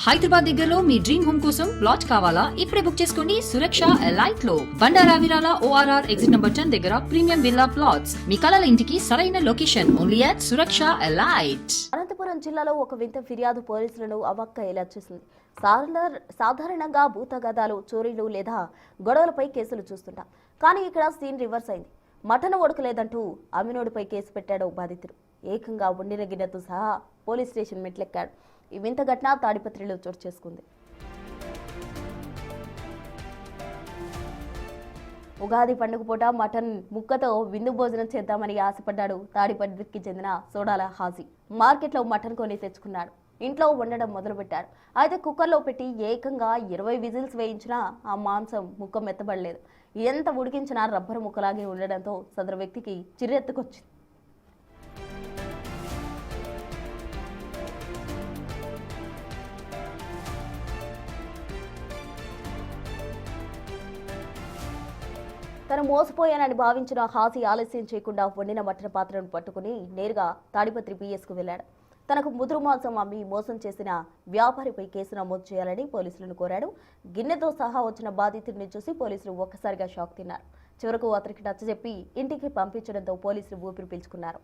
హైదరాబాద్ దగ్గరలో మీ dream home కోసం ప్లాట్ కావాలా? ఇప్పుడే బుక్ చేసుకోండి సురక్ష ఎలైట్ లో. Bandara Virala ORR exit number 10 దగ్గర ప్రీమియం విల్లా ప్లాట్స్. మీ కలల ఇంటికి సరైన location only at Suraksha elite. Anantapuram జిల్లాలో ఒక వింత ఫిర్యాదు పోలీసులను అవాక్కయ్యేలా చేసింది. సాధారణంగా భూతగాదాలు, చోరీలు లేదా గొడవలపై కేసులు చూస్తుంటాం. కానీ ఇక్కడ సీన్ రివర్స్ అయింది. మటన్ ఉడకలేదంటూ అమినోడిపై కేసు పెట్టాడు బాధితుడు. ఏకంగా వండిన గిన్నెతో సహా పోలీస్ స్టేషన్ మెట్లెక్కాడు. ఈ వింత ఘటన తాడిపత్రిలో చోటు చేసుకుంది. ఉగాది పండుగ పూట మటన్ ముక్కతో విందు భోజనం చేద్దామని ఆశపడ్డాడు తాడిపత్రికి చెందిన సోడాల హాజీ. మార్కెట్లో మటన్ కొని తెచ్చుకున్నాడు. ఇంట్లో వండడం మొదలుపెట్టాడు. అయితే కుక్కర్లో పెట్టి ఏకంగా 20 విజిల్స్ వేయించినా ఆ మాంసం ముక్క మెత్తబడలేదు. ఎంత ఉడికించినా రబ్బరు ముక్కలాగే ఉండడంతో సదరు వ్యక్తికి చిర్రెత్తుకొచ్చింది. తను మోసపోయానని భావించిన హాజీ ఆలస్యం చేయకుండా వండిన మటన్ పాత్రను పట్టుకుని నేరుగా తాడిపత్రి పిఎస్కు వెళ్లాడు. తనకు ముదురు మాంసం అమ్మి మోసం చేసిన వ్యాపారిపై కేసు నమోదు చేయాలని పోలీసులను కోరాడు. గిన్నెతో సహా వచ్చిన బాధితుడిని చూసి పోలీసులు ఒక్కసారిగా షాక్ తిన్నారు. చివరకు అతనికి నచ్చజెప్పి ఇంటికి పంపించడంతో పోలీసులు ఊపిరి పీల్చుకున్నారు.